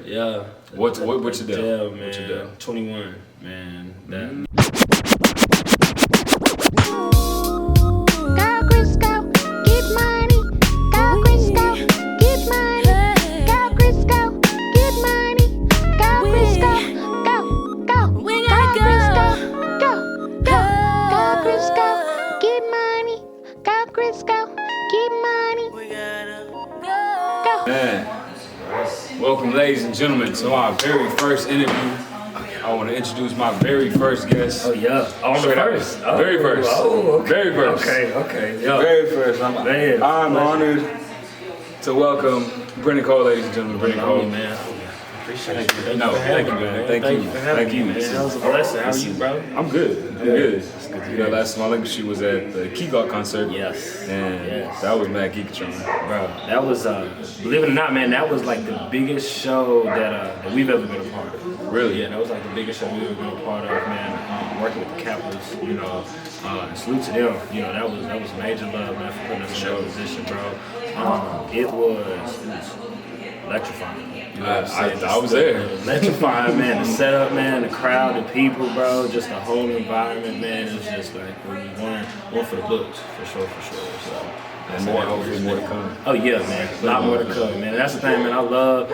Yeah. What's your deal? Man. What's your deal? 21, man. That. Go CRISCO, get money. Go CRISCO, get money. Go CRISCO, get money. Go CRISCO, go, go. We Go gotta CRISCO, go, go. Go CRISCO, get money. Go CRISCO, get money. We gotta Go. Man, welcome, ladies and gentlemen, to our very first interview. I want to introduce my very first guest. Oh, yeah. Oh, Straight up. first. Very first. Oh, okay. Very first. Okay. Yeah. Very first. Man, I'm honored to welcome Brennon Cole, ladies and gentlemen. Brennon Cole. man. Appreciate you. Thank you, man. Thank you. Thank you, man. That was a blessing. How are you, bro? I'm good. I'm good. You know, last time I linked, she was at the Keylock concert. Yes. And that was Mad Geekatron. Bro, that was, believe it or not, man, that was like the biggest show that we've ever been a part of. Really? Yeah, that was like the biggest show we've ever been a part of, man. Working with the Capitals, you know, and salute to them. You know, that was major love, man, for putting us in that position, bro. It was electrifying. I was there. Electrifying, man. The setup, man, the crowd, the people, bro, just the whole environment, man. It was just like one for the books, for sure. So, And hopefully more to come. Oh yeah, man. A lot more to come, man. That's the thing, man. I love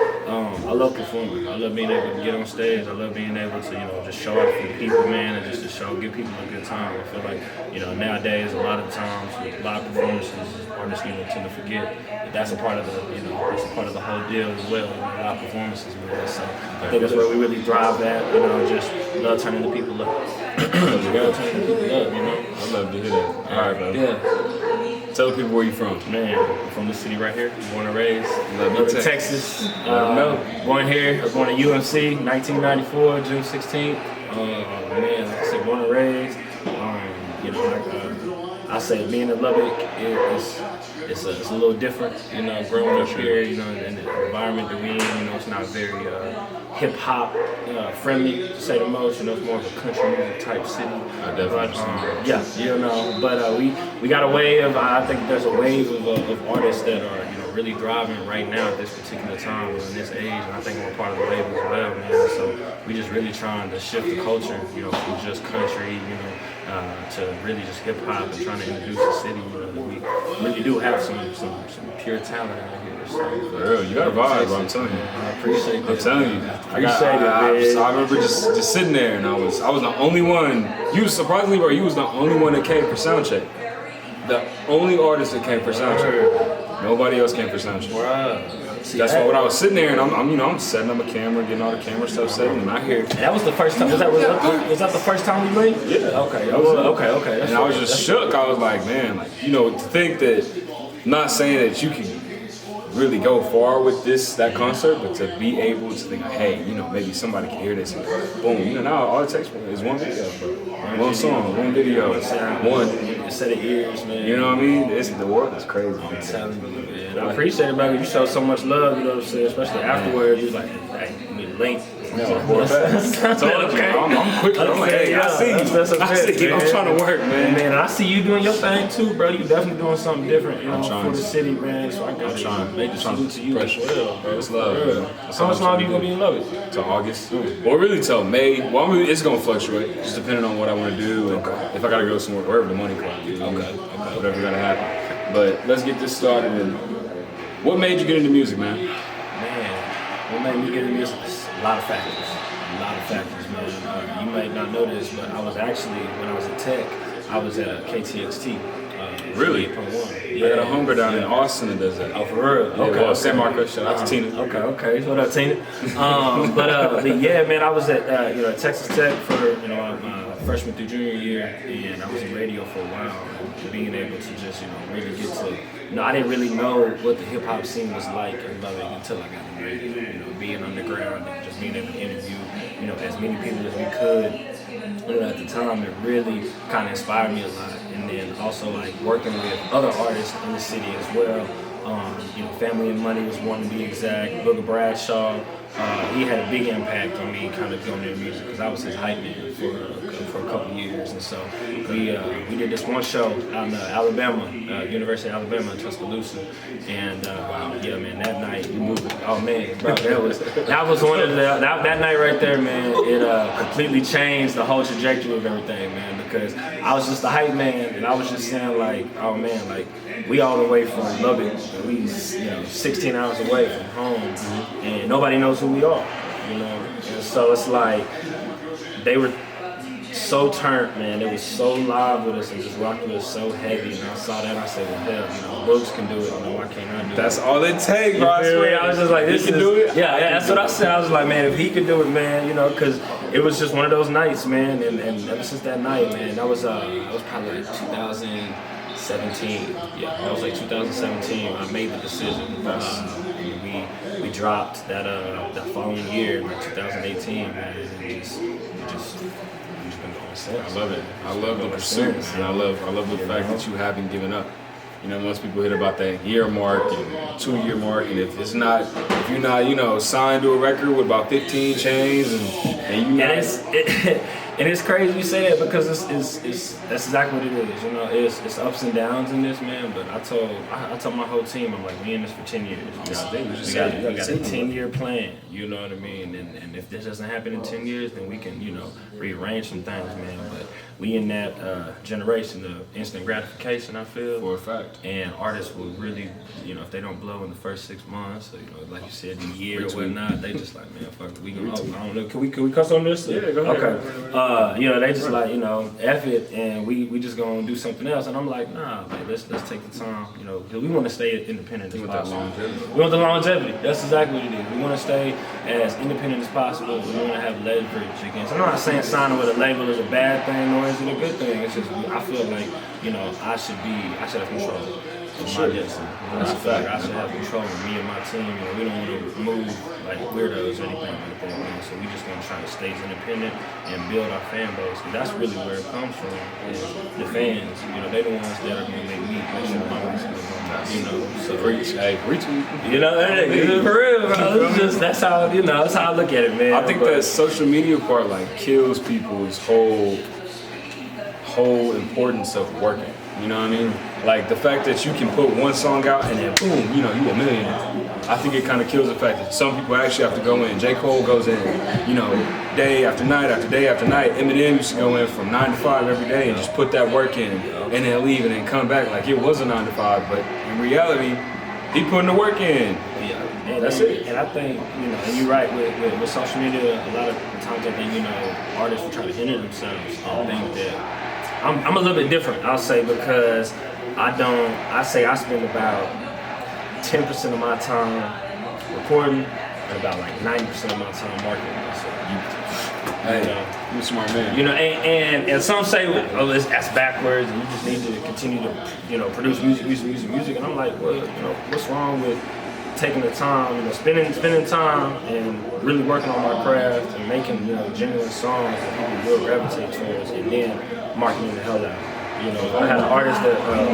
performing. I love being able to get on stage. I love being able to, just show out for the people, man, and just to give people a good time. I feel like, nowadays, a lot of times with live performances, artists, tend to forget that that's a part of that's a part of the whole deal as well. Live performances, man. So I think that's where we really drive at. Just love turning the people up. Love turning the people up. I love to hear that. All right, bro. Yeah. Tell the people where you from. Man, I'm from the city right here. Born and raised. Love you, Texas. No. Born here. Born at UMC, 1994, June 16th. Man, like I said, born and raised. I say being in Lubbock it's a little different. Growing up here, in the environment that we in, it's not very hip hop friendly to say the most. It's more of a country music type city. I definitely But we got a wave. I think there's a wave of artists that are really thriving right now at this particular time in this age, and I think we're part of the wave as well, man. So we just really trying to shift the culture, from just country, to really just hip hop, and trying to introduce the city. That we really do have some pure talent out here. So, For real, you got a vibe, bro. I'm telling you. I appreciate that. I'm telling you. I remember just sitting there, and I was the only one. You was surprisingly, bro. You was the only one that came for sound check. The only artist that came for sound check. Nobody else came for sound check. That's why when I was sitting there, and I'm setting up a camera, getting all the camera stuff set, and I hear. That was the first time. Was that the first time we linked? Yeah. Okay. Okay. And I was just shook. I was like, man, to think that, not saying that you can really go far with that concert, but to be able to think, hey, maybe somebody can hear this, and boom, now all it takes is one video, bro. One song, one video, one set of ears, man. You know what I mean? The world is crazy, man. I'm telling you, man. I appreciate it, man. You showed so much love, especially afterwards. You was like, hey, you need a link. I told you, I'm quick. I'm like, hey, I see you. I'm trying to work, man. Man, I see you doing your thing too, bro. You definitely doing something different, for the city, man. So I got to make the salute to you as well, bro. It's love, man. How much longer you gonna be in Lubbock? Till August. Well, really till May. Well, it's gonna fluctuate, just depending on what I want to do, and if I gotta go somewhere, wherever the money comes. Okay. Whatever gotta happen. But let's get this started. And what made you get into music, man? What made me get into music? A lot of factors, man. You might not know this, but I was actually, when I was at Tech, I was at KTXT. Really? Yeah. I got a homegirl down in Austin that does that. Oh, for real? Yeah, Okay. San Marcos. Shout out to Tina. Okay. What up, Tina? But yeah, man, I was at Texas Tech for my freshman through junior year, and I was in radio for a while. And being able to just really get to I didn't really know what the hip hop scene was like in Lubbock until I got to radio. Being underground and just being able to interview as many people as we could. At the time, it really kind of inspired me a lot. And then also working with other artists in the city as well. Family and Money was one to be exact. Booger Bradshaw. He had a big impact on me kind of going into music because I was his hype man for a couple years. And so we did this one show out in Alabama, University of Alabama in Tuscaloosa. And yeah, man, that night, oh man, bro, that was one of that night right there, man, it completely changed the whole trajectory of everything, man, because I was just the hype man and I was just saying like, oh man, like we all the way from Lubbock, we 16 hours away from home, and nobody knows who we are, And so it's like they were so turned, man. They were so live with us and just rocked with us so heavy. And I saw that and I said, well, hell, Boogs can do it. Why can't I do it? That's all it takes, bro. I was just like, this can do it. Yeah, that's what I said. I was like, man, if he could do it, man, because it was just one of those nights, man. And ever since that night, man, that was probably like 2017. Yeah, that was like 2017. I made the decision. We dropped that following year, like 2018, man. And we've just been going since. I love it. I love the pursuit, and I love the fact that you haven't given up. Most people hit about that year mark and 2-year mark, and if you're not, signed to a record with about 15 chains, and it's crazy you say that because it's that's exactly what it is. It's ups and downs in this, man. But I told my whole team, I'm like, we in this for 10 years. We got a 10-year plan. You know what I mean? And if this doesn't happen in 10 years, then we can rearrange some things, man. But we in that generation of instant gratification, I feel. For a fact. And artists will really, if they don't blow in the first 6 months, or, like you said, a year or whatnot, they just like, man, fuck it, we gonna. I don't know. Can we cuss on this? Yeah, go ahead. Okay. They just like, F it, and we just gonna do something else. And I'm like, nah, like let's take the time, because we want to stay independent as possible. We want the longevity. That's exactly what it is. We want to stay as independent as possible. We want to have leverage against. I'm not saying signing with a label is a bad thing nor is it a good thing. It's just I feel like I should have control of my destiny. I feel like I should have control of me and my team. We don't want to move like weirdos or anything like that. So we just gonna try to stay independent and build our fan base. And that's really where it comes from. Is the fans. They the ones that are gonna make sure my music is on. So Preach. For real, bro. It's just that's how that's how I look at it, man. I think that social media part kills people's whole importance of working. You know what I mean? Like the fact that you can put one song out and then boom, you a millionaire. I think it kind of kills the fact that some people actually have to go in. J. Cole goes in, day after night after day after night. Eminem used to go in from 9 to 5 every day and just put that work in and then leave and then come back like it was a 9 to 5. But in reality, he putting the work in. And that's it. And I think, and you're right, with social media, a lot of times I think, artists will try to hinder themselves. I think that I'm a little bit different, I'll say, because I spend about 10% of my time recording and about like 90% of my time marketing myself. You're a smart man. And some say, that's backwards, and you just need to continue to, produce music. And I'm like, well, what's wrong with taking the time, spending time and really working on my craft and making, genuine songs that people will gravitate towards, and then marketing the hell out. I had an artist a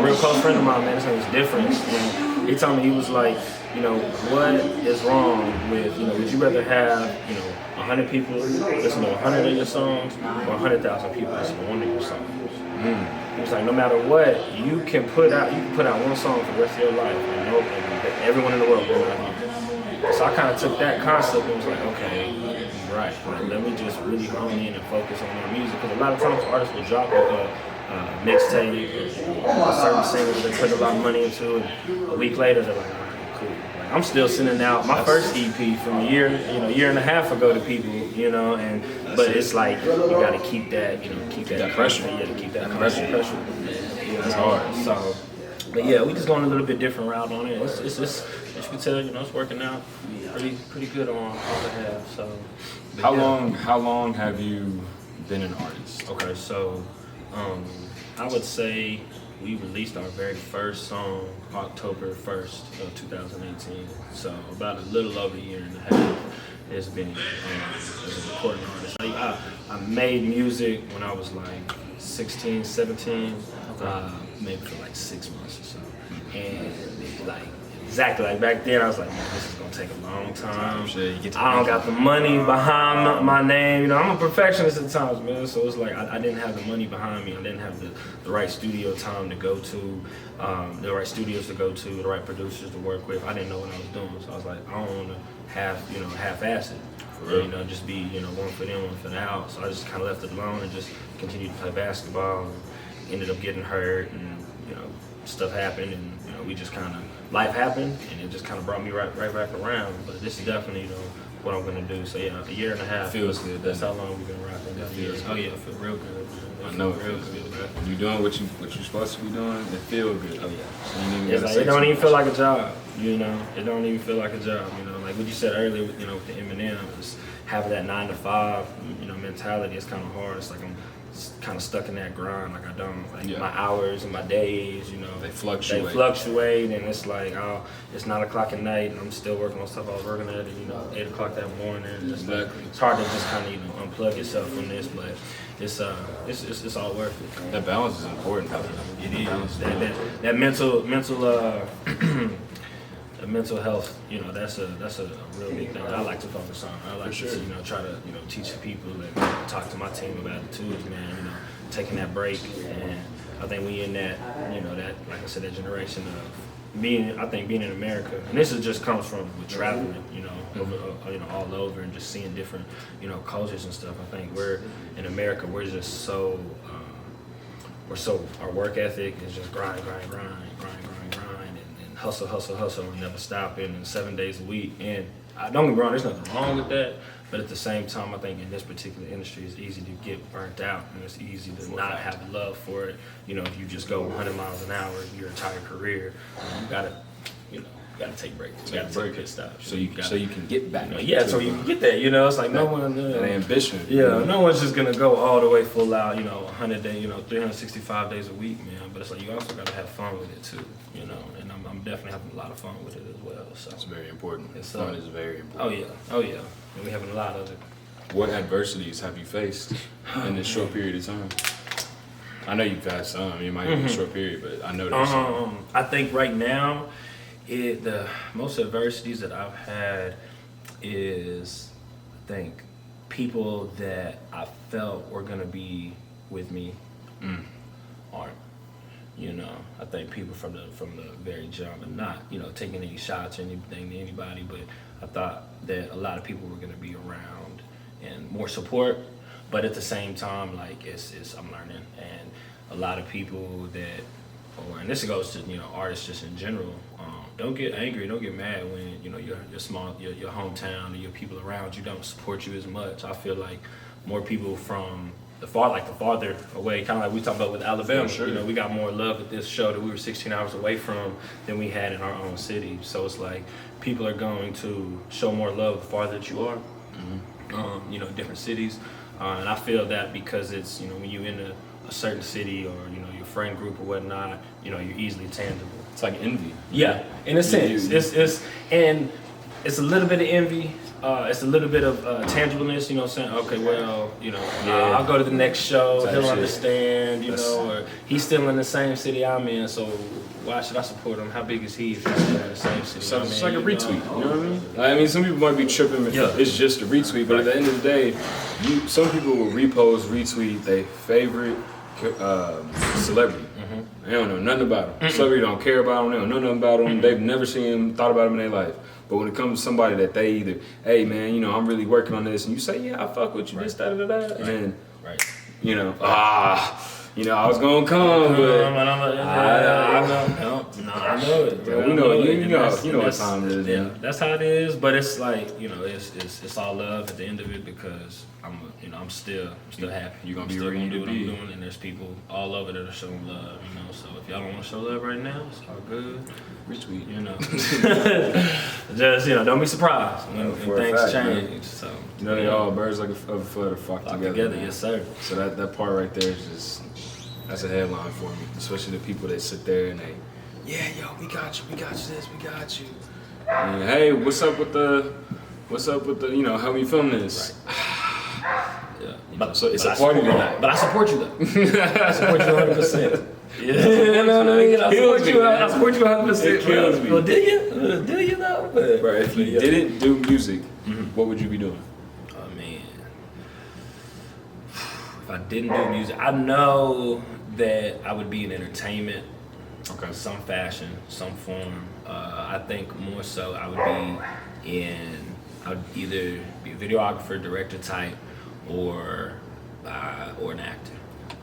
real close friend of mine, man, his name was Difference, and he told me, he was like, what is wrong with, would you rather have, 100 people listen to 100 of your songs or 100,000 people listen to one of your songs? He was like, no matter what, you can put out one song for the rest of your life, and everyone in the world will love you. So I kind of took that concept and was like, okay, right, let me just really hone in and focus on my music, because a lot of times artists will drop a mixtape, a certain single they put a lot of money into, and a week later they're like, okay, cool. Like, I'm still sending out my first EP from a year and a half ago to people, but it's like you gotta keep that, keep that pressure. Yeah, to keep that pressure. It's hard. So, but yeah, we just going a little bit different route on it. It's just, as you can tell, it's working out pretty good on behalf. So, how long have you been an artist? Okay, so I would say we released our very first song October 1st of 2018. So about a little over a year and a half it's been as a recording artist. I made music when I was like 16, 17, maybe for like 6 months or so. And exactly. Like back then, I was like, man, this is gonna take a long time. Sure, you get to I don't got the money behind my name. You know, I'm a perfectionist at times, man. So it's like I didn't have the money behind me. I didn't have the right studio time to go to, the right studios to go to, the right producers to work with. I didn't know what I was doing. So I was like, I don't want to half-ass it. You know, just be, one foot in, one foot out. So I just kind of left it alone and just continued to play basketball. And ended up getting hurt, and stuff happened, and we just kind of, life happened, and it just kind of brought me right back around. But this is definitely what I'm gonna do. So yeah, a year and a half. Feels good. That's how long we've been rocking. Oh yeah, I feel real good. I know it real feels good, good. bro. You doing what you're supposed to be doing. It feels good. Oh yeah. So you didn't It's gotta like, say it don't too even much. feel like a job. It don't even feel like a job. Like what you said earlier, with the Eminem, is having that 9 to 5, mentality. It's kind of hard. It's like I'm kind of stuck in that grind. Like I don't my hours and my days. They fluctuate. They fluctuate, and it's like, it's 9 o'clock at night, and I'm still working on stuff I was working at, 8 o'clock that morning. Exactly. It's hard to just kind of unplug yourself from this, but it's all worth it. That balance is important. It is that mental the mental health. That's a real big thing I like to focus on. I like to try to teach people and talk to my team about it too. Man, taking that break, and I think we in that that, like I said, that generation of being in America, and this just comes from with traveling, all over and just seeing different cultures and stuff. I think we're in America, we're just so our work ethic is just grind, and hustle, and never stopping, and 7 days a week. And don't get me wrong, there's nothing wrong with that. But at the same time, I think in this particular industry, it's easy to get burnt out, and it's easy to not have love for it. If you just go 100 miles an hour your entire career, you gotta take breaks. You gotta take pit stops. So you can get back. So you can get that. It's like no one. That ambition. Yeah, no one's just gonna go all the way full out. 100 days, 365 days a week, man. But it's like you also gotta have fun with it too. And I'm definitely having a lot of fun with it as well. So That's very important. Fun is very oh important. yeah, and we're having a lot of it. What adversities have you faced in this short period of time? I know you've had some. It might be a short period, but I know there's some. I think right now, the most adversities that I've had is, I think, people that I felt were gonna be with me aren't. I think people from the very jump, and not taking any shots or anything to anybody, but I thought that a lot of people were gonna be around and more support, but at the same time, like it's I'm learning, and a lot of people that, and this goes to artists just in general. Don't get angry, don't get mad when your hometown or your people around you don't support you as much. I feel like more people from the farther away, kind of like we talked about with Alabama. Sure. We got more love at this show that we were 16 hours away from than we had in our own city. So it's like people are going to show more love the farther that you are. Different cities, and I feel that because it's when you in a certain city or your friend group or whatnot, you're easily tangible. It's like envy. Yeah, in a sense, it's a little bit of envy. It's a little bit of tangibleness, saying, okay, well, I'll go to the next show, he'll understand, or he's still in the same city I'm in, so why should I support him? How big is he if he's still in the same city? So it's like a retweet, you know what I mean? Some people might be tripping if it's just a retweet, but at the end of the day, some people will retweet their favorite celebrity. They don't know nothing about them. Celebrity don't care about them, they don't know nothing about them, they've never seen him, thought about him in their life. But when it comes to somebody that they either, hey man, I'm really working on this, and you say, yeah, I fuck with you, this, da da da, and then, I was gonna come, but I know it. Bro. We know it. You know what time it is. Yeah, that's how it is. But it's like it's all love at the end of it, because I'm still happy. You're gonna be still where you do what I'm be. doing, and there's people all over that are showing love. So if y'all don't want to show love right now, it's all good. Retweet. Just don't be surprised when things change. Man. So they all birds like a feather flock together. Yes, sir. So that part right there is just, that's a headline for me, especially the people that sit there and they, we got you this, we got you. And, hey, what's up with the, help me film this. Right. Yeah. So it's a party tonight. But I support you though. I support you 100%. Yeah, you know what I mean? I support you 100%. It kills me. Well, do you though? But, Bro, if you didn't do music, what would you be doing? Oh man, if I didn't do music, I know that I would be in entertainment. Okay. Some fashion, some form. I think more so I would either be a videographer, director type, or an actor.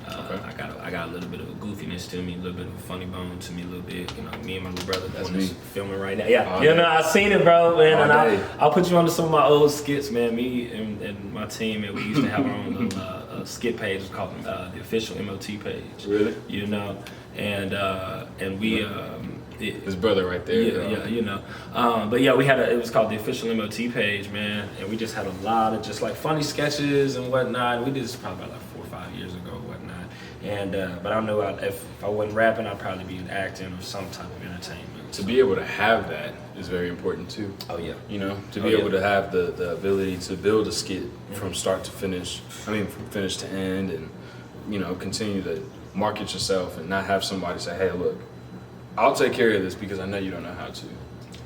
Okay. I got a little bit of a goofiness to me, a little bit of a funny bone to me, a little bit. You know, me and my little brother That's doing this me. filming right now. Yeah, All you day. know, I seen it, bro, man, All and day. I'll put you onto some of my old skits, man. Me and my team, and we used to have our own little skit page. It's called the official MOT page. Really? You know, and we. His brother right there. Yeah, you know. But yeah, it was called the official MOT page, man, and we just had a lot of just like funny sketches and whatnot. We did this probably about like 4 or 5 years ago, whatnot. And but I know if I wasn't rapping, I'd probably be acting or some type of entertainment. To be able to have that is very important too. Oh yeah. You know, to be able to have the ability to build a skit from start to finish. I mean, from finish to end, and you know, continue to market yourself and not have somebody say, "Hey, look, I'll take care of this because I know you don't know how to."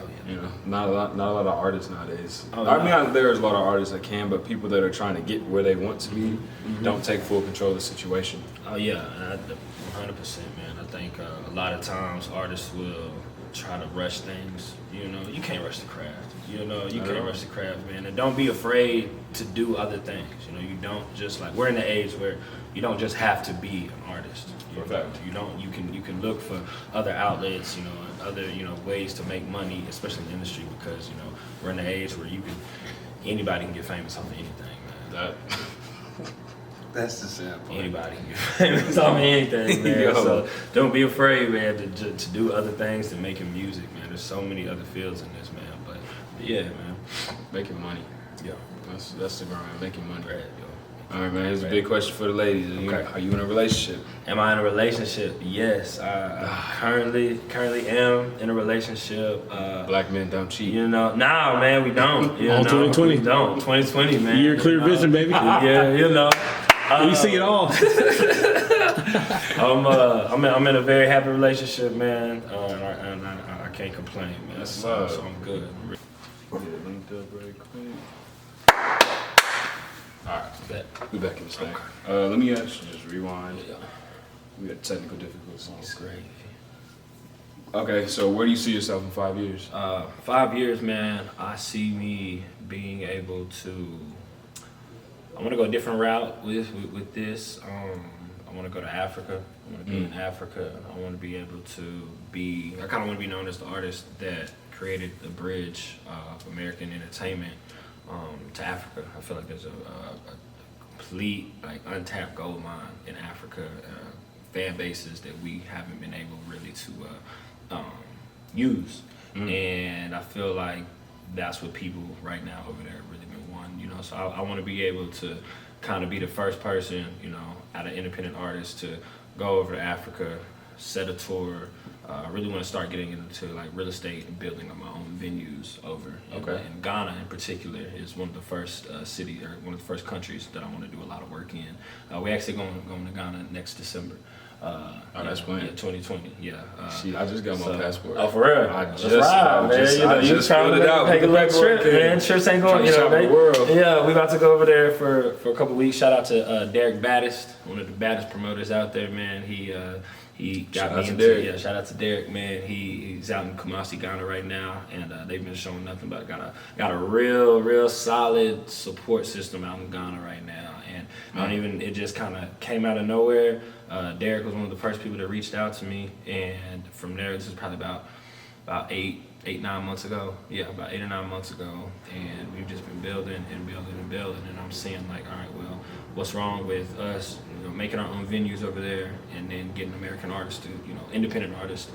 Oh yeah. You know, not a lot of artists nowadays. Oh, I yeah. mean, there's a lot of artists that can, but people that are trying to get where they want to be don't take full control of the situation. Oh yeah, 100%, man. I think a lot of times artists will try to rush things. You know, you can't rush the craft. You know, you can't rush the craft, man. And don't be afraid to do other things. You know, you don't just like, we're in the age where you don't just have to be an artist. You know, Perfect. you can look for other outlets, you know, and other, you know, ways to make money, especially in the industry, because, you know, we're in the age where anybody can get famous off of anything, man. That's the sad part. Anybody can get famous off of anything, man. Yo. So don't be afraid, man, to do other things than making music, man. There's so many other fields in this, man. But yeah, man. Making money. Yeah. That's the grind, making money. Right, yo. All right, man. Here's a big question for the ladies. Are you in a relationship? Am I in a relationship? Yes, I currently am in a relationship. Black men don't cheat. You know, nah, man, we don't. You On know, 2020. we don't. 2020, man. Year clear vision, baby. Yeah, you know. You see it all. I'm in a very happy relationship, man, and I can't complain, man. That's So love. I'm good. Yeah, linked up very quick. All right, Bet. we back in the stack. Let me actually just rewind. Yeah. We had technical difficulties. Great. Okay, so where do you see yourself in 5 years? 5 years, man. I see me being able to. I want to go a different route with this. I want to go to Africa. I want to be in Africa. I want to be able to be. I kind of want to be known as the artist that created the bridge of American entertainment to Africa. I feel like there's a complete, like, untapped gold mine in Africa. Fan bases that we haven't been able really to use, and I feel like that's what people right now over there really been wanting, you know. So I want to be able to kind of be the first person, you know, out of independent artists to go over to Africa, set a tour. I really want to start getting into like real estate and building up my own venues over. Okay. And Ghana in particular is one of the first cities, or one of the first countries that I want to do a lot of work in. We actually going to Ghana next December. That's planned. Yeah, 2020. Yeah. I just got my passport. Oh, for real? I Let's just, ride, man. You know, I you just trying filled to it out. take a with little the trip, paperwork in. man. Trips ain't going, Trying you to know, travel the world. Yeah, we about to go over there for a couple weeks. Shout out to Derek Baddest, one of the baddest promoters out there, man. He got Shout me out to into Derek. Yeah, shout out to Derek, man. He's out in Kumasi, Ghana right now, and they've been showing nothing but got a real solid support system out in Ghana right now. And it just kind of came out of nowhere. Derek was one of the first people that reached out to me, and from there, this is probably about 8-9 months ago. Yeah, about 8 or 9 months ago, and we've just been building, and I'm seeing like, all right, well, what's wrong with us, you know, making our own venues over there, and then getting American artists to, you know, independent artists,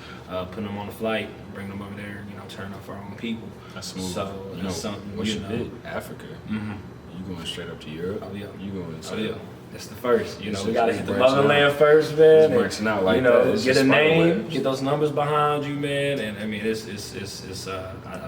putting them on a flight, bringing them over there, you know, turning off our own people. That's smooth. So You that's know, something, what's you your know. bid? Africa. You going straight up to Europe? Oh yeah. You going Oh to yeah. That's the first. You know, It's we just- gotta it's hit the branching motherland out. first, man. It's and, branching out like you know, that. It's get just a name, spiderwebs. get those numbers behind you, man. And I mean, it's I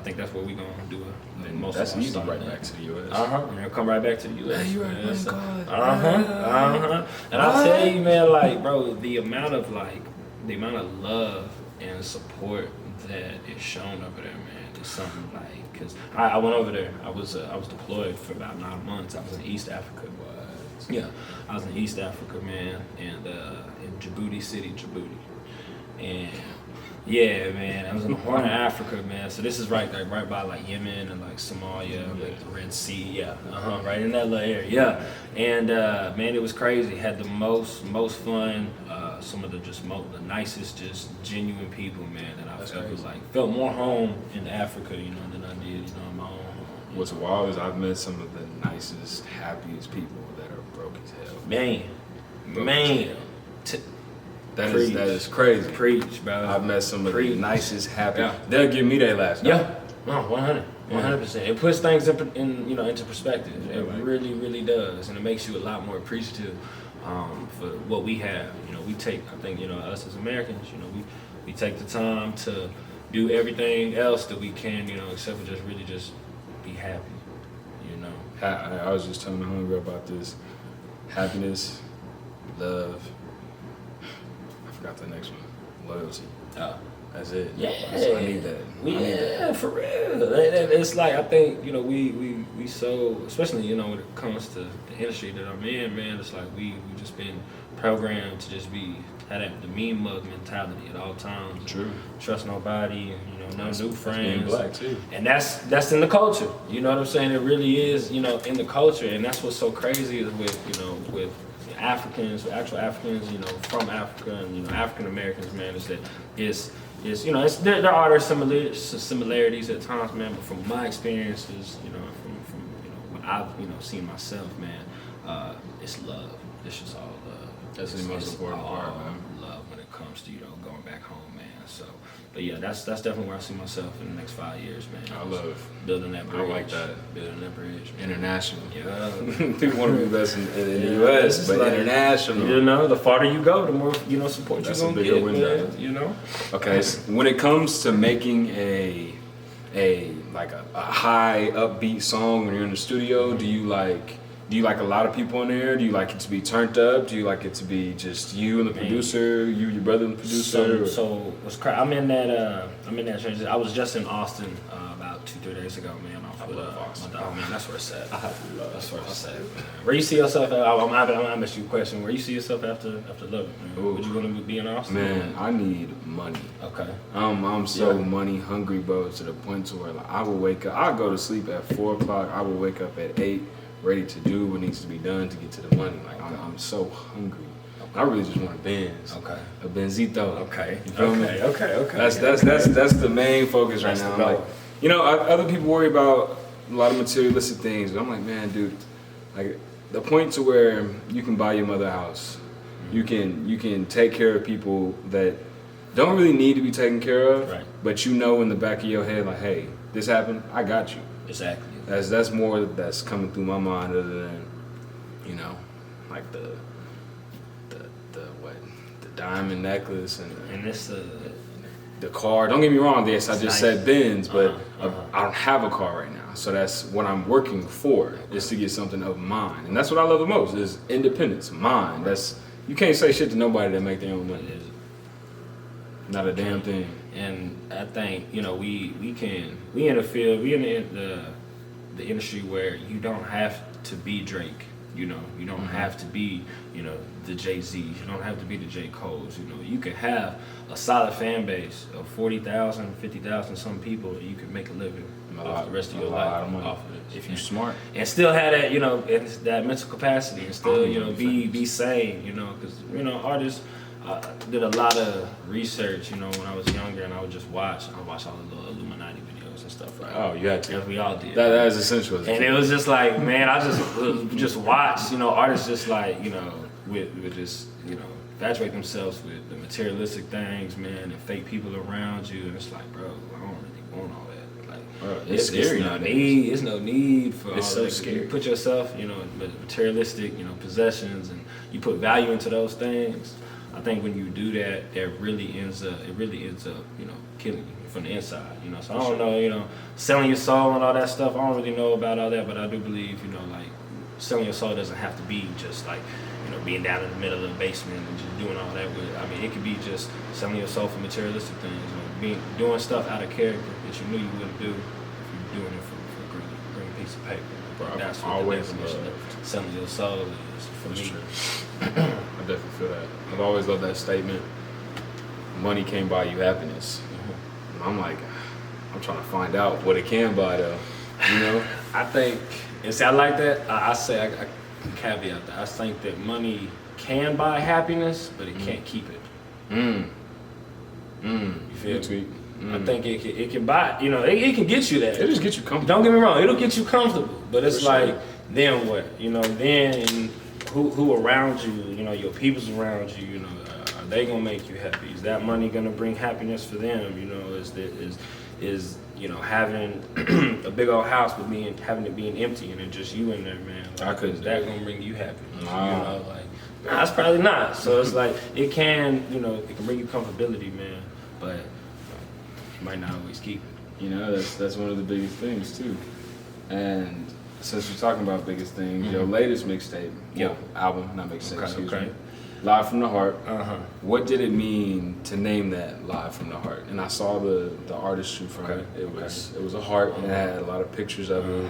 think that's what we gonna do. And Most that's of our easy stuff, right man. back to the U.S. And it'll come right back to the U.S. you right, man. man, God. And I tell you, man, like, bro, the amount of like the amount of love and support that is shown over there, man, is something like, because I went over there. I was deployed for about 9 months. I was in East Africa. Yeah, I was in East Africa, man, and in Djibouti City, Djibouti, and yeah, man, I was in the Horn of Africa, man. So this is right by like Yemen and like Somalia, like the Red Sea, right in that little area, yeah. And man, it was crazy. Had the most fun. Some of the the nicest, just genuine people, man, that I felt more home in Africa, than I did, in my own home. What's wild is I've met some of the nicest, happiest people that are broke as hell. Man. That is crazy. Preach, bro. I've met some of the nicest, happiest. Yeah. They'll give me their last name. Yeah, no, 100%. It puts things into perspective. It really, really does, and it makes you a lot more appreciative for what we have. We take, I think, us as Americans, we take the time to do everything else that we can, except for just be happy, I was just telling my homegirl about this. Happiness, love. I forgot the next one. Loyalty. Oh. That's it. Yeah. I need that. I need that. For real. It's like, I think, we so, especially, when it comes to the industry that I'm in, man, it's like we just been programmed to just have the mean mug mentality at all times. True. Trust nobody, no new friends. Being black too. And that's in the culture. You know what I'm saying? It really is, in the culture, and that's what's so crazy is with Africans, actual Africans, from Africa, and African Americans, man, is that there are similarities at times, man. But from my experiences, from what I've seen myself, man, it's love. It's just all love. That's the most important part, man. Love when it comes to going back home, man. So, but yeah, that's definitely where I see myself in the next 5 years, man. I love building that bridge. I like that. Building that bridge. Man. International. Yeah. People want to be best in the U.S., but like, international. The farther you go, the more support you're gonna get. Window. Okay, so when it comes to making a high upbeat song when you're in the studio, do you like a lot of people in there? Do you like it to be turned up? Do you like it to be just you and the producer, your brother and the producer? So what's crazy? I'm in that transition. I was just in Austin about 2-3 days ago, man. Off with my dog, man. That's where it's at. That's where it's at. Where you see yourself? I'm gonna ask you a question. Where you see yourself after Love? Would you want to be in Austin? Man, I need money. Okay. I'm so money hungry, bro, to the point to where I will wake up. I'll go to sleep at 4 o'clock. I will wake up at 8. Ready to do what needs to be done to get to the money. Like I'm so hungry. Okay. I really just want a Benz. Okay. A Benzito. Okay. You feel me? Okay. That's the main focus right now. I'm like, other people worry about a lot of materialistic things, but I'm like, man, dude, like the point to where you can buy your mother a house, you can take care of people that don't really need to be taken care of, right. But in the back of your head, like, hey, this happened, I got you. Exactly. That's more that's coming through my mind other than, like the diamond necklace and this the car. Don't get me wrong, I just nice. Said Benz, but I don't have a car right now. So that's what I'm working for, is to get something of mine. And that's what I love the most, is independence, mine. That's, you can't say shit to nobody that make their own money. Not a damn thing. And I think, we in the field, we in the industry where you don't have to be Drake, you don't have to be, the Jay-Z's, you don't have to be the J. Cole's, you can have a solid fan base of 40,000, 50,000 some people that you can make a living off the rest of your life off of it. If you're smart. And still have that, that mental capacity and still, be sane, because, artists, I did a lot of research, when I was younger, and I would watch all the little Illuminati videos and stuff, right? Oh, you had to. As we all did. That is essential. And it was just like, man, I just watch, artists just like, with just, infatuate themselves with the materialistic things, man, and fake people around you, and it's like, bro, I don't really want all that. Like, bro, it's scary nowadays. It's no need for it's all so that. scary. You put yourself, in materialistic, possessions, and you put value into those things. I think when you do that, it really ends up, killing you from the inside, So I don't know, selling your soul and all that stuff. I don't really know about all that, but I do believe, like selling your soul doesn't have to be just like, being down in the middle of the basement and just doing all that with. I mean, it could be just selling your soul for materialistic things, doing stuff out of character that you knew you wouldn't do if you're doing it for a green piece of paper. Bro, That's what always the definition of selling your soul is for That's me. true. I definitely feel that. I've always loved that statement. Money can't buy you happiness. And I'm like, I'm trying to find out what it can buy though. I think, and see, I like that. I say, I caveat that. I think that money can buy happiness, but it can't keep it. You feel me? I think it can buy, it can get you there. It just gets you comfortable. Don't get me wrong, it'll get you comfortable. But it's For sure. like, then what? Then who around you, your people's around you, are they gonna make you happy? Is that money gonna bring happiness for them? Is having a big old house but having it being empty and it's just you in there, man. Like, couldn't is do that it. gonna bring you happiness? Nah. Nah, it's probably not. So it's like it can bring you comfortability, man. But you might not always keep it. That's one of the biggest things too. And since we're talking about biggest things, your latest mixtape, album, not mixtape, excuse me. Live from the Heart. What did it mean to name that Live from the Heart? And I saw the artistry from it. It was a heart and it had a lot of pictures of it.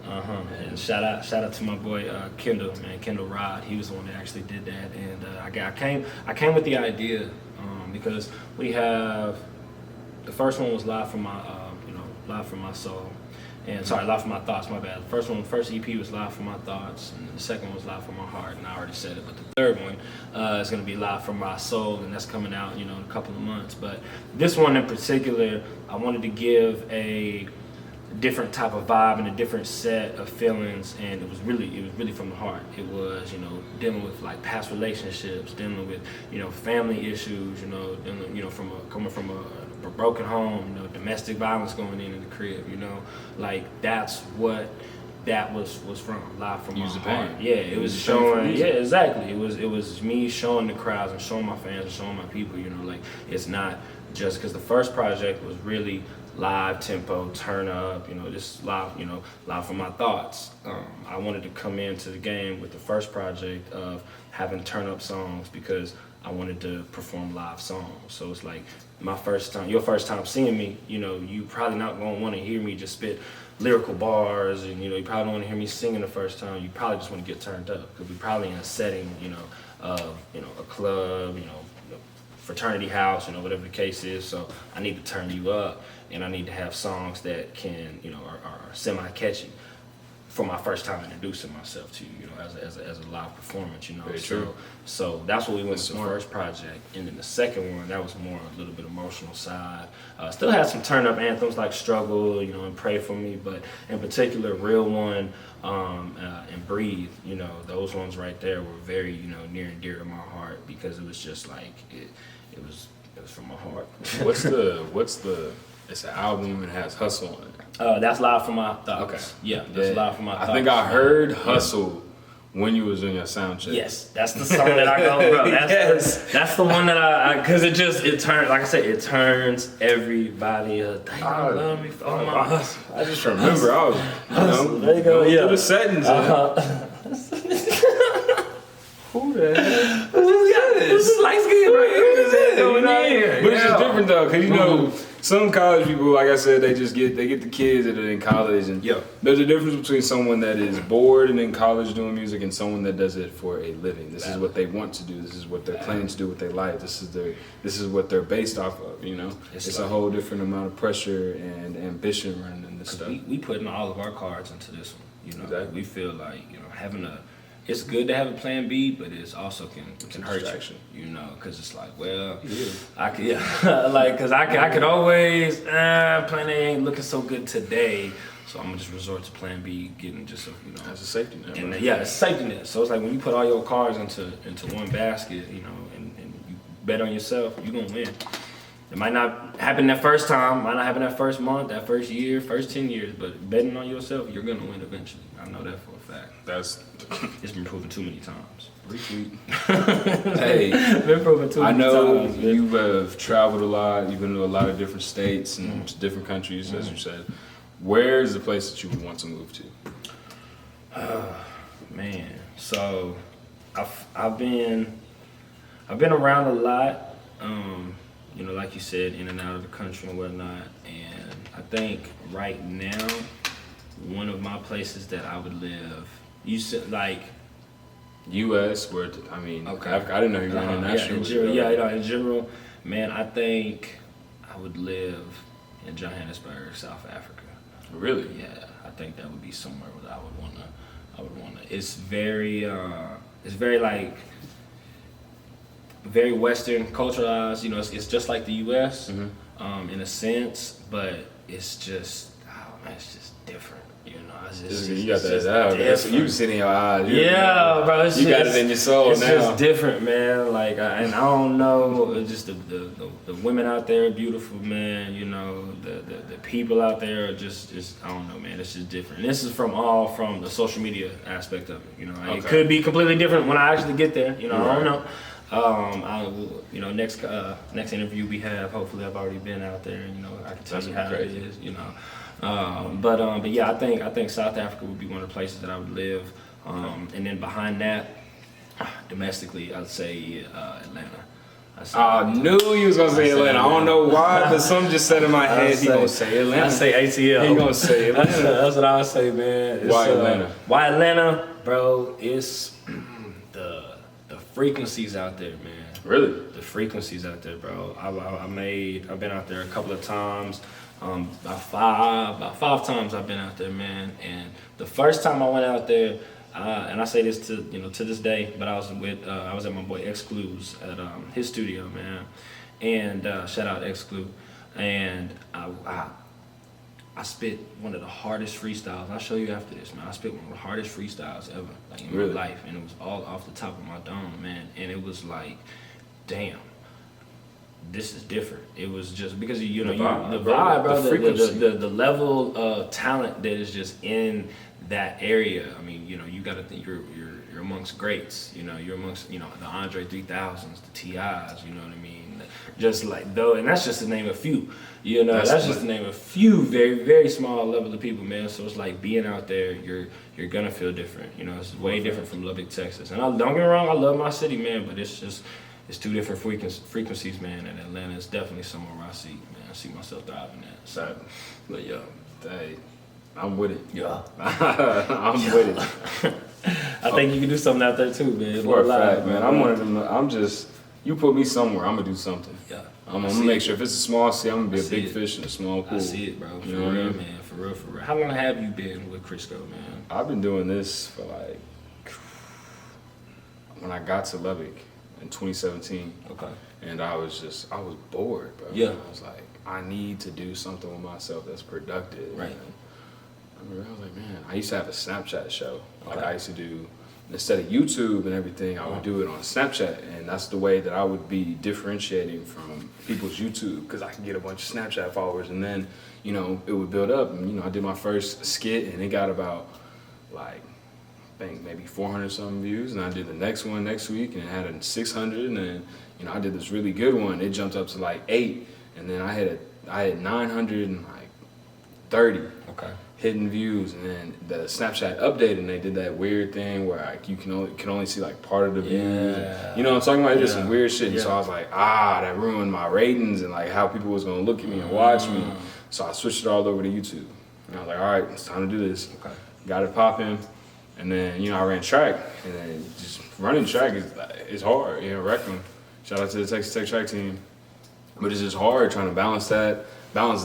And shout out to my boy Kendall Rod. He was the one that actually did that. And I came with the idea because we have the first one was Live from My Soul. And sorry, Live from My Thoughts, my bad. The first EP was Live from My Thoughts, and the second one was Live from My Heart, and I already said it, but the third one is gonna be Live from My Soul, and that's coming out, in a couple of months. But this one in particular, I wanted to give a different type of vibe and a different set of feelings, and it was really from the heart. It was, dealing with like past relationships, dealing with, family issues, coming from a broken home, domestic violence going in the crib, like that's what that was from, Live from My Heart. Yeah, it was showing. Yeah, exactly. It was me showing the crowds and showing my fans and showing my people. Like it's not just because the first project was really live tempo, turn up, just live, live from my thoughts. I wanted to come into the game with the first project of having turn up songs because I wanted to perform live songs. So it's like your first time seeing me, you probably not gonna want to hear me just spit lyrical bars, and you probably don't want to hear me singing the first time. You probably just want to get turned up because we probably in a setting, of a club, fraternity house, whatever the case is. So I need to turn you up, and I need to have songs that can, are semi-catchy for my first time introducing myself to you, as a live performance, Very true. So that's what we went with the first project, and then the second one that was more a little bit emotional side. Still had some turn up anthems like Struggle, and Pray For Me, but in particular, Real One and Breathe, those ones right there were very, near and dear to my heart because it was just like it was from my heart. What's the? It's an album and it has Hustle on it. That's Live from My Thoughts. Okay. Yeah, that's Live from My Thoughts. I think I heard Hustle when you was in your sound check. Yes, that's the song that I go, bro. That's the one that because it turns, like I said, it turns everybody up. They gonna love me for my hustle. I just remember I was, There you go, yeah. through the settings. Who the hell? Who's this light skin right here? Going on here. But it's just different though, because some college people, like I said, they get the kids that are in college, and there's a difference between someone that is bored and in college doing music and someone that does it for a living. This is what they want to do. This is what they're planning to do with their life. This is what they're based off of. It's a whole different amount of pressure and ambition running this stuff. We putting all of our cards into this one. Exactly. We feel like it's good to have a plan B, but it's also can hurt you, because it's like, well, I could, because I could always, plan A ain't looking so good today, so I'm gonna just resort to plan B, getting just as a safety net. And it's a safety net. So it's like when you put all your cards into one basket, and you bet on yourself, you're gonna win. It might not happen that first time, might not happen that first month, that first year, first 10 years, but betting on yourself, you're gonna win eventually. I know that for a fact. It's been proven too many times. Hey, been proven too I many know times. you have traveled a lot. You've been to a lot of different states and to different countries, as you said. Where is the place that you would want to move to? So I've been around a lot. You know, like you said, in and out of the country and whatnot. And I think right now, one of my places that I would live, you said like. U.S. where I mean, Okay. I didn't know you were international. In general, man, I think I would live in Johannesburg, South Africa. Really? Yeah, I think that would be somewhere that I would wanna. It's very like very Western culturalized. You know, it's just like the U.S. In a sense, but it's just it's just different. You know, You got that. You can see it in your eyes. Yeah, bro. You got it in your soul it's now. It's just different, man. Like, and I don't know, it's just the women out there are beautiful, man. You know, the people out there are just I don't know, man. It's just different. And this is from the social media aspect of it. You know, it could be completely different when I actually get there. You know, I don't know. You know, next interview we have, hopefully I've already been out there, and you know, I can tell you how it is. You know. But yeah, I think South Africa would be one of the places that I would live. And then behind that, domestically, I'd say Atlanta. I knew you was gonna say Atlanta. I don't know why, but something just said in my head he gonna say Atlanta. I say ATL. He gonna say Atlanta. That's what I would say, man. Why Atlanta? Why Atlanta, bro? It's the frequencies out there, man. Really? The frequencies out there, bro. I've been out there a couple of times. About five times I've been out there, man. And the first time I went out there, and I say this to this day, but I was at my boy Exclu's at his studio, man. And shout out Exclu. And I spit one of the hardest freestyles. I'll show you after this, man. I spit one of the hardest freestyles ever, like in my life, and it was all off the top of my dome, man. And it was like, damn. This is different. It was just because the vibe, bro, the level of talent that is just in that area. I mean, you know, you got to think you're amongst greats. You know, you're amongst the Andre 3000s, the TIs. You know what I mean? Just like though, and that's just to name a few. You know, that's just to name a few very very small level of people, man. So it's like being out there, you're gonna feel different. You know, it's way different from Lubbock, Texas. And don't get me wrong, I love my city, man, but it's two different frequencies, man, and Atlanta is definitely somewhere where I see myself thriving at. So, but yeah, hey, I'm with it. Yeah. I'm with it. I think you can do something out there too, man. For a fact, man. I'm one of them. You put me somewhere, I'm gonna do something. Yeah. I'm gonna make sure if it's a small city, I'm gonna be a big fish in a small pool. I see it, bro. For real, man. For real. How long have you been with CRISCO, man? I've been doing this for like when I got to Lubbock in 2017. Okay. And I was bored, bro. Yeah. I was like, I need to do something with myself that's productive. Right. I was like, man, I used to have a Snapchat show. Like I used to do, instead of YouTube and everything, I would do it on Snapchat. And that's the way that I would be differentiating from people's YouTube, because I could get a bunch of Snapchat followers, and then, you know, it would build up. And, you know, I did my first skit and it got about like, I think maybe 400 something views, and I did the next one next week and it had 600, and then, you know, I did this really good one. It jumped up to like 8, and then I had 930 hidden views, and then the Snapchat updated and they did that weird thing where like you can only see like part of the views. And, you know what I'm talking about? It did some weird shit. And so I was like, that ruined my ratings and like how people was gonna look at me and watch me. So I switched it all over to YouTube. And I was like, all right, it's time to do this. Okay. Got it popping. And then, you know, I ran track, and then just running track is hard, you know, Rectum. Shout out to the Texas Tech track team. But it's just hard trying to balance that, balance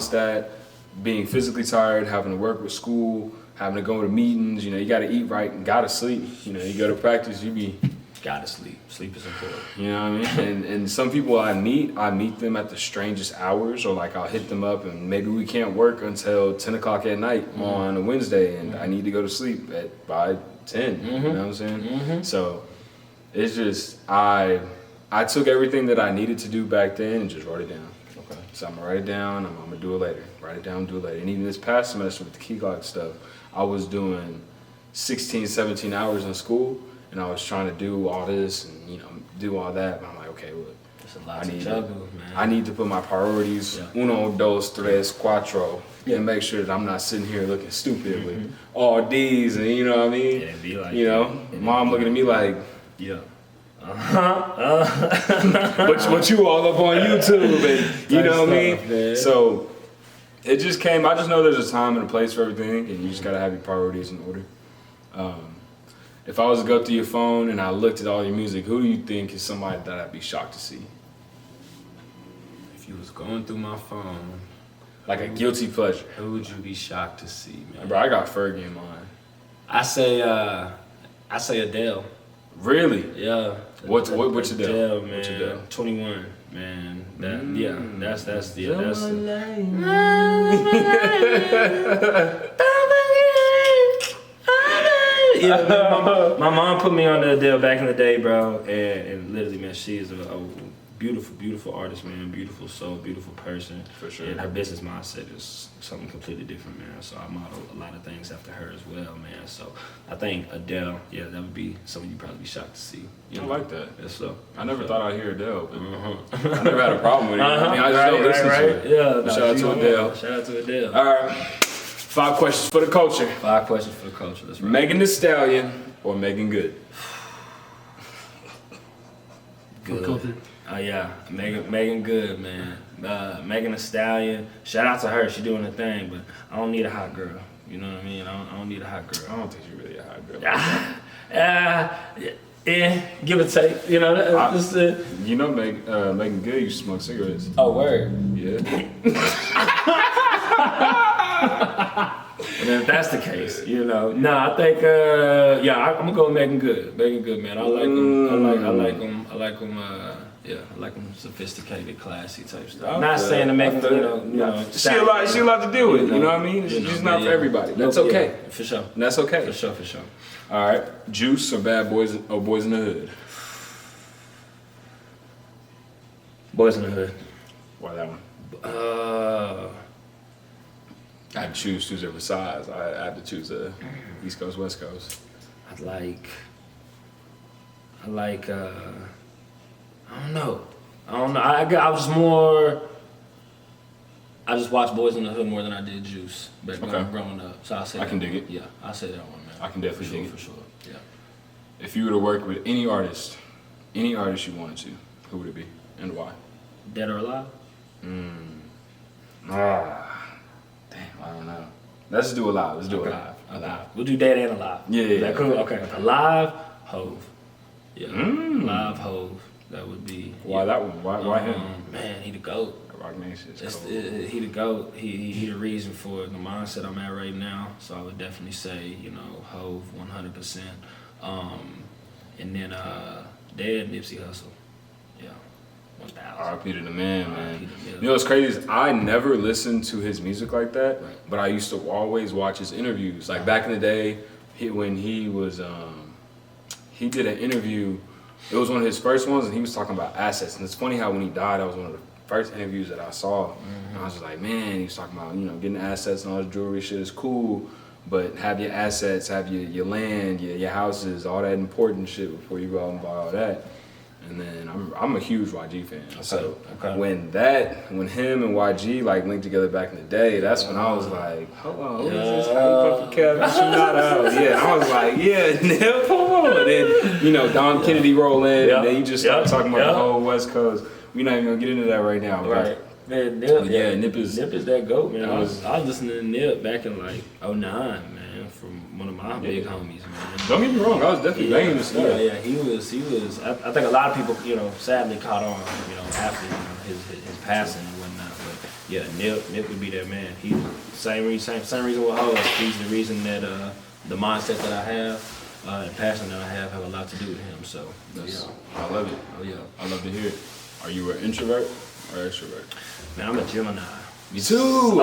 that, being physically tired, having to work with school, having to go to meetings, you know, you gotta eat right and gotta sleep. You know, you go to practice, Gotta sleep. Sleep is important. You know what I mean? And some people I meet them at the strangest hours, or like I'll hit them up and maybe we can't work until 10 o'clock at night on a Wednesday, and I need to go to sleep by 10, you know what I'm saying? So it's just, I took everything that I needed to do back then and just wrote it down. Okay. So I'm gonna write it down, I'm gonna do it later. Write it down, do it later. And even this past semester with the key clock stuff, I was doing 16, 17 hours in school, and I was trying to do all this and, you know, do all that. But I'm like, okay, look, It's a lot to juggle, man. I need to put my priorities uno, dos, tres, cuatro, and make sure that I'm not sitting here looking stupid with all D's and you know what I mean. Yeah, be like, Mom looking at me like, yeah. but you all up on YouTube and you know what I mean. Man. So it just came. I just know there's a time and a place for everything, and you just gotta have your priorities in order. If I was to go through your phone and I looked at all your music, who do you think is somebody that I'd be shocked to see? If you was going through my phone, Like a guilty pleasure. who would you be shocked to see, man? Bro, I got Fergie in mind. I say Adele. Really? Yeah. What's Adele? Man. What's Adele? 21, man. That's my mom put me on the Adele back in the day, bro, and literally, man, she is a beautiful, beautiful artist, man. Beautiful soul, beautiful person. For sure. And her business mindset is something completely different, man. So I model a lot of things after her as well, man. So I think Adele, that would be something you'd probably be shocked to see. I like that. Yeah, so. I never thought I'd hear Adele, but I never had a problem with it. I mean, I just don't listen to it. Yeah, Shout out to Adele. Shout out to Adele. All right. 5 questions for the culture. 5 questions for the culture. That's right. Megan Thee Stallion or Megan Good? Good. Oh yeah, Megan Good, man. Megan Thee Stallion. Shout out to her. She doing her thing, but I don't need a hot girl. You know what I mean? I don't need a hot girl. I don't think you're really a hot girl. Yeah, give or take. You know, that's it. You know, Megan Good used to smoke cigarettes. Oh, word. Yeah. And if that's the case, I think, I'm gonna go with Megan Good. Megan Good, man. I like them. I like them sophisticated, classy type stuff. Okay. Not saying to make them, She a lot to do with it. You know what I mean? She's not for everybody. That's okay. Yeah, for sure. And that's okay. For sure. All right. Juice or Bad Boys or Boys in the Hood? Boys in the Hood. Why that one? I had to choose two different sides. I had to choose East Coast, West Coast. I don't know. I just watched Boys in the Hood more than I did Juice back when I was growing up. So I can dig it. Yeah, I say that one, man. I can definitely dig it. For sure. Yeah. If you were to work with any artist you wanted to, who would it be and why? Dead or alive? Damn, I don't know. Let's do alive. Alive. We'll do dead and alive. Yeah. Is that cool? Okay. Alive, Hove. Yeah. Alive, Hove. That would be. Why that one? Why him? Man, he the GOAT. Rock Nation. He the GOAT. He the reason for the mindset I'm at right now. So I would definitely say, Hove 100%. And then dead Nipsey Hussle. Yeah. 1,000. R.I.P. to the man. Yeah. You know what's crazy is I never listened to his music like that, Right. but I used to always watch his interviews. Like back in the day, when he was, he did an interview. It was one of his first ones, and he was talking about assets. And it's funny how when he died, that was one of the first interviews that I saw. And I was just like, man, he was talking about getting assets and all this jewelry shit is cool, but have your assets, have your land, your houses, all that important shit before you go out and buy all that. And then I'm a huge YG fan. So when him and YG linked together back in the day, that's when I was like, hold on, who is this? How you fucking Kevin? Not out. Yeah, I was like, Nip, hold on. And then Don Kennedy roll in, and then you just start talking about the whole West Coast. We're not even gonna get into that right now. Right. Man, Nip. Yeah, Nip is that GOAT, man. I was listening to Nip back in 09, man, from one of my big homies, man. Don't get me wrong, I was definitely banging this stuff. Yeah, he was. I think a lot of people, sadly caught on, after his passing and whatnot. But yeah, Nip would be that man. He's same reason with Hov. He's the reason that the mindset that I have, the passion that I have a lot to do with him. So I love it. Oh yeah, I love to hear it. Are you an introvert or extrovert? man, I'm a Gemini. Me too.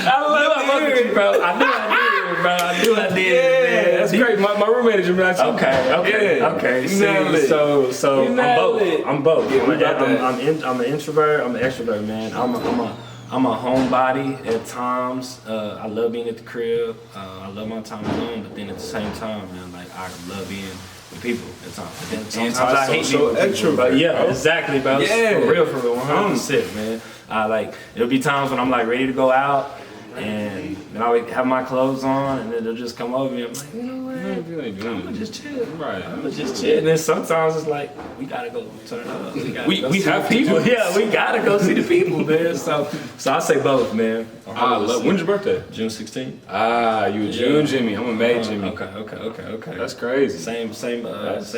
I love it, bro. I knew I did, man. That's great. My roommate is Gemini too. Okay. So I'm both. I'm an introvert. I'm an extrovert, man. I'm a homebody at times. I love being at the crib. I love my time alone, but then at the same time, man, I love being with people at times. And then sometimes I hate Antisocial people with people, but extrovert, yeah, bro. exactly, bro. Yeah. For real, 100%, man. I like, it'll be times when I'm like ready to go out, and then I would have my clothes on, and then they'll just come over me. I'm like, you know what? I'm just chill. Right. I'm just chill. And then sometimes it's like, we gotta go turn up. We have to people. do this. Yeah, we gotta go see the people, man. So I say both, man. I love. When's your birthday? June 16th. Ah, you a June Jimmy. I'm a May Jimmy. Okay. That's crazy. Same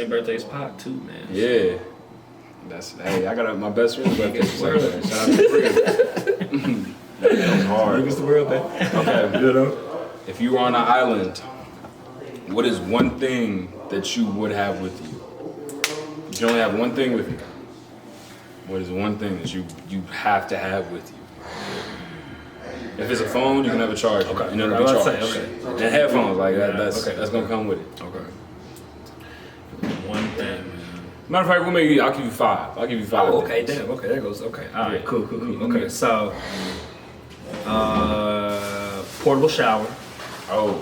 birthday as Pac too, man. Yeah. Hey, I got my best friend's birthday. Shout out to Brennon. That was hard. Biggest the world, man. Okay, you know, if you were on an island, what is one thing that you would have with you? You can only have one thing with you. What is one thing that you have to have with you? If it's a phone, you can have a charger. Okay. You know, it'll be Let's charged. say, okay. And headphones, like that, Yeah, that's gonna come with it. Okay. One thing, man. Matter of fact, I'll give you 5. I'll give you 5. Oh, okay, damn. Okay, there goes. Okay, all right, cool. Okay, so portable shower. Oh,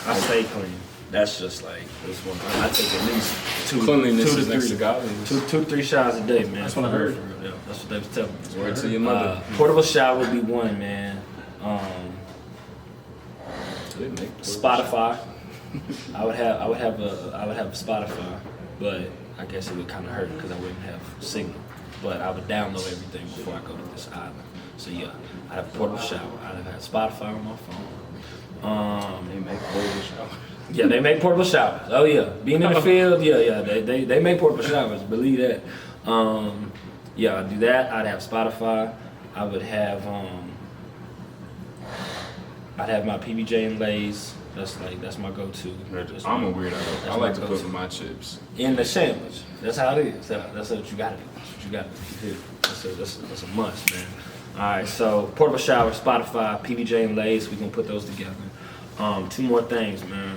I stay clean. That's just like this one. I take at least two cleanliness to is next three- to godliness. two to 3 showers a day, man. That's what I heard. Yeah, that's what they was telling me. Word to your mother. Portable shower would be one, man. They make Spotify. I would have Spotify, but I guess it would kind of hurt because I wouldn't have signal. But I would download everything before I go to this island. So yeah, I'd have a portable shower. I'd have Spotify on my phone. They make portable showers. Yeah, they make portable showers. Oh yeah, being in the field, yeah, they make portable showers. Believe that. Yeah, I'd do that. I'd have Spotify. I would have I'd have my PBJ and Lay's. That's my go-to. I'm a weirdo. I like to my put go-to. my chips. In the sandwich. That's how it is. That's what you gotta do. That's what you gotta do. That's a must, man. All right, so portable shower, Spotify, PBJ and Lay's. We can put those together. 2 more things, man.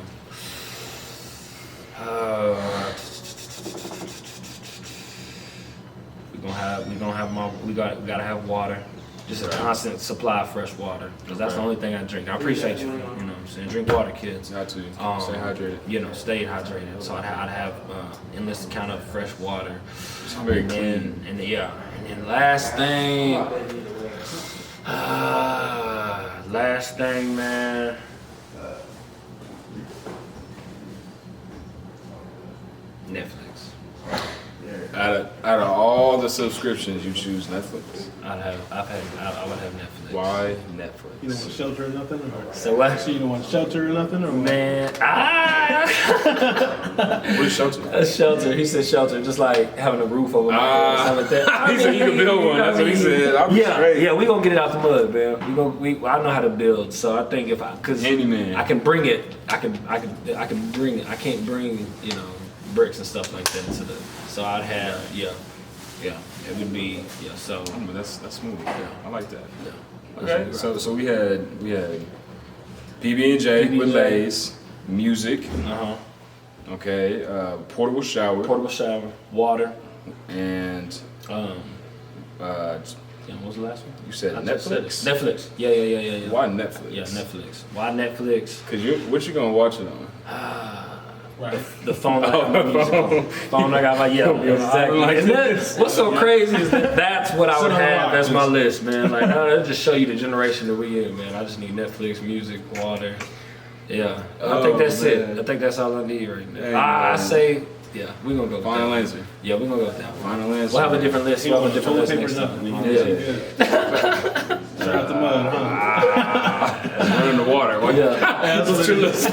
We gotta have water. Just a constant supply of fresh water, because that's the only thing I drink. I appreciate you. You know what I'm saying? Drink water, kids. Got to. Stay hydrated. You know, stay hydrated. So I'd have endless kind of fresh water. It's very And clean. then, and then last thing, man. Netflix. Out of all the subscriptions, you choose Netflix. I would have Netflix. Why You don't Netflix? want shelter or nothing? Or? So what? So you don't want shelter or nothing? Or what? Man, What is shelter? a shelter. He said shelter, just like having a roof over my head, something like that. He said he could build one. That's what he said. I'm straight. Yeah, we gonna get it out the mud, man. I know how to build, so I think cause Handyman. I can bring it. I can bring it. I can't bring bricks and stuff like that to the. So I'd have it would be So But that's smooth. Yeah, I like that. yeah. Okay, so we had PB&J with PB&J. Lay's, music, Okay. portable shower, Portable shower, water. and What was the last one? you said I just said it. Netflix. Netflix. Yeah. Why Netflix? Yeah, Netflix. Why Netflix? Cause what you gonna watch it on? Right. The phone I got my music on. Phone I got my exactly. like And then, what's so crazy is that's what I would have as my list, man. Like, that'll just show you the generation that we in, man. I just need Netflix, music, water. Yeah, I think that's it. man. I think that's all I need right now. Hey, I man. say, yeah, we're gonna go with Final that. answer. Yeah, we're gonna go with that. Final answer. We'll have a different list. We'll have a different Toilet list paper, next nothing. time. You Yeah. good. Straight out the mud, huh? Run in the water. Yeah. That's what it is.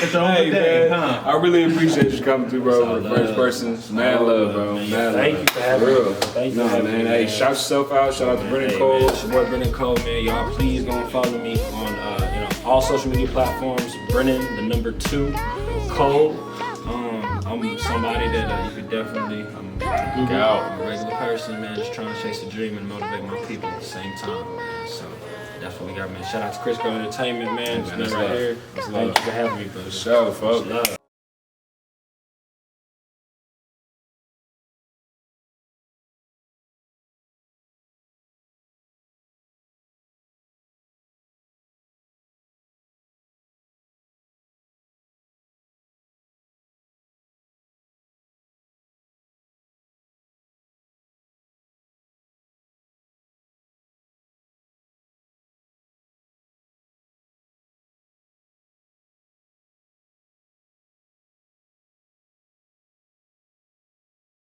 It's your Hey own day, man, huh? I really appreciate you coming through, bro. Solid With French love. person, mad love, bro. Man. Mad Thank love. you for having real. me. Thank you No for having man, me, hey, man. shout yourself out. Shout out to Brennon Hey, Cole. man, it's your boy Brennon Cole, man. Y'all please go and follow me on all social media platforms. Brennon, the number 2, Cole. I'm somebody that you could definitely. I'm out. a regular person, man, just trying to chase a dream and motivate my people at the same time, man. So that's what we got, man. Shout out to CRISCO Entertainment, man. It's Man, been that's right love. here. That's Thank love. you for having me, brother. Show, folks. Love.